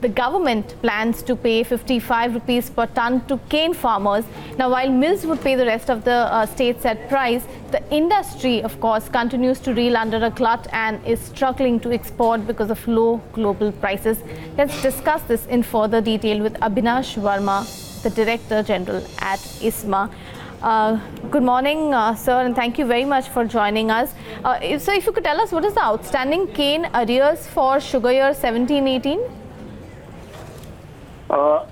the government plans to pay 55 rupees per ton to cane farmers. Now, while mills would pay the rest of the state set price, the industry, of course, continues to reel under a glut and is struggling to export because of low global prices. Let's discuss this in further detail with Abinash Verma, the Director General at ISMA. Good morning, sir, and thank you very much for joining us. So if you could tell us, what is the outstanding cane arrears for sugar year 17-18?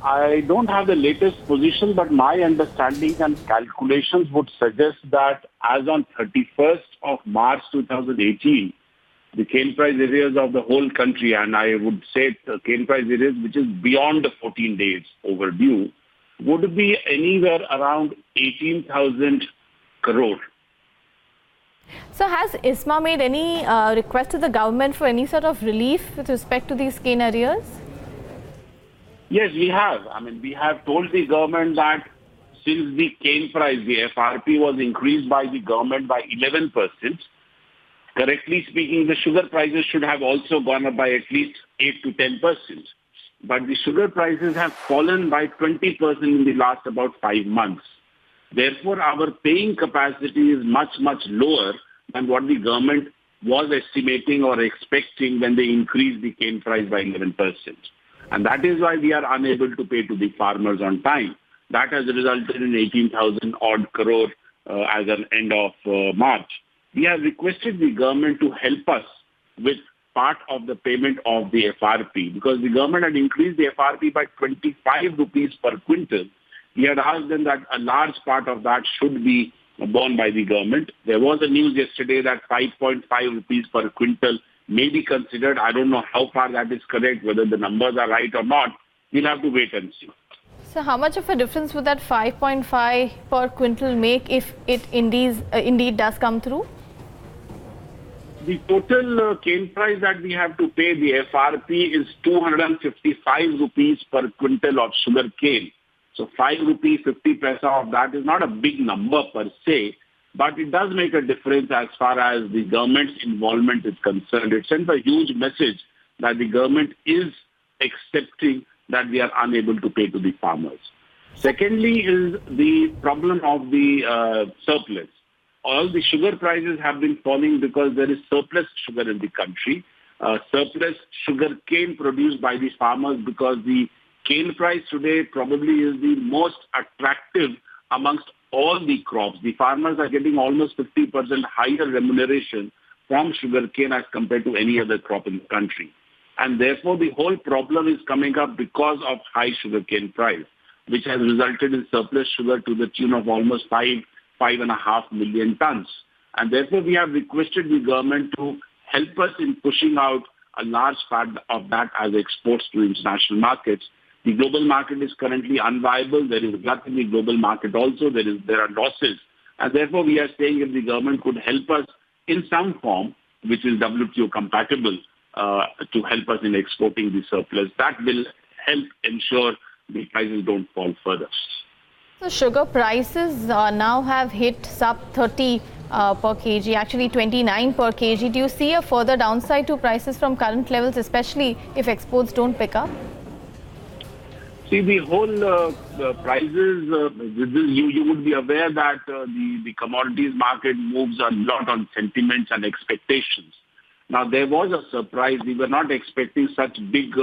I don't have the latest position, but my understanding and calculations would suggest that as on 31st of March 2018, the cane price arrears of the whole country, and I would say cane price arrears which is beyond the 14 days overdue, would be anywhere around 18,000 crore. So has ISMA made any request to the government for any sort of relief with respect to these cane arrears? Yes, we have. I mean, we have told the government that since the cane price, the FRP was increased by the government by 11%, correctly speaking, the sugar prices should have also gone up by at least 8 to 10%. But the sugar prices have fallen by 20% in the last about 5 months. Therefore, our paying capacity is much, much lower than what the government was estimating or expecting when they increased the cane price by 11%. And that is why we are unable to pay to the farmers on time. That has resulted in 18,000 odd crore as an end of March. We have requested the government to help us with part of the payment of the FRP because the government had increased the FRP by 25 rupees per quintal. We had asked them that a large part of that should be borne by the government. There was a news yesterday that 5.5 rupees per quintal may be considered. I don't know how far that is correct, whether the numbers are right or not. We'll have to wait and see. So how much of a difference would that 5.5 per quintal make if it indeed does come through? The total cane price that we have to pay, the FRP, is 255 rupees per quintal of sugar cane. So 5 rupees 50 paisa of that is not a big number per se, but it does make a difference as far as the government's involvement is concerned. It sends a huge message that the government is accepting that we are unable to pay to the farmers. Secondly is the problem of the surplus. All the sugar prices have been falling because there is surplus sugar in the country, surplus sugar cane produced by the farmers because the cane price today probably is the most attractive amongst all the crops. The farmers are getting almost 50% higher remuneration from sugarcane as compared to any other crop in the country. And therefore, the whole problem is coming up because of high sugarcane price, which has resulted in surplus sugar to the tune of almost 5.5 million tons. And therefore, we have requested the government to help us in pushing out a large part of that as exports to international markets. The global market is currently unviable. There is glut in the global market also. There are losses. And therefore, we are saying if the government could help us in some form, which is WTO compatible, to help us in exporting the surplus, that will help ensure the prices don't fall further. So sugar prices now have hit sub 30 per kg, actually 29 per kg. Do you see a further downside to prices from current levels, especially if exports don't pick up? See, the whole prices, you would be aware that the commodities market moves a lot on sentiments and expectations. Now, there was a surprise. We were not expecting such big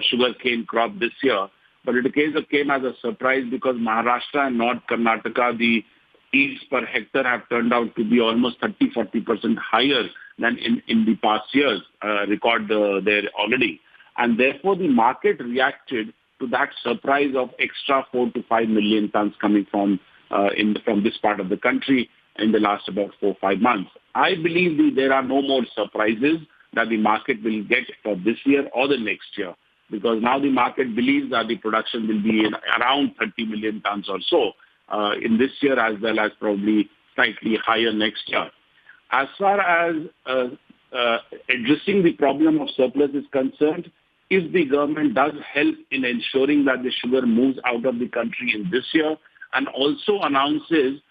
sugarcane crop this year, but it came as a surprise because Maharashtra and North Karnataka, the yields per hectare have turned out to be almost 30-40% higher than in the past years, record there already. And therefore, the market reacted to that surprise of extra 4 to 5 million tons coming from this part of the country in the last about 4 or 5 months. I believe there are no more surprises that the market will get for this year or the next year, because now the market believes that the production will be around 30 million tons or so in this year, as well as probably slightly higher next year. As far as addressing the problem of surplus is concerned, if the government does help in ensuring that the sugar moves out of the country in this year and also announces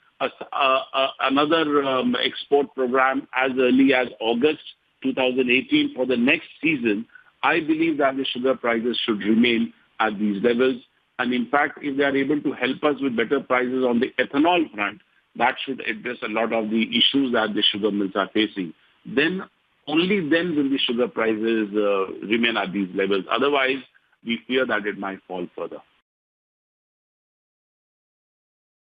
another export program as early as August 2018 for the next season, I believe that the sugar prices should remain at these levels. And in fact, if they are able to help us with better prices on the ethanol front, that should address a lot of the issues that the sugar mills are facing. Then, only then will the sugar prices remain at these levels. Otherwise, we fear that it might fall further.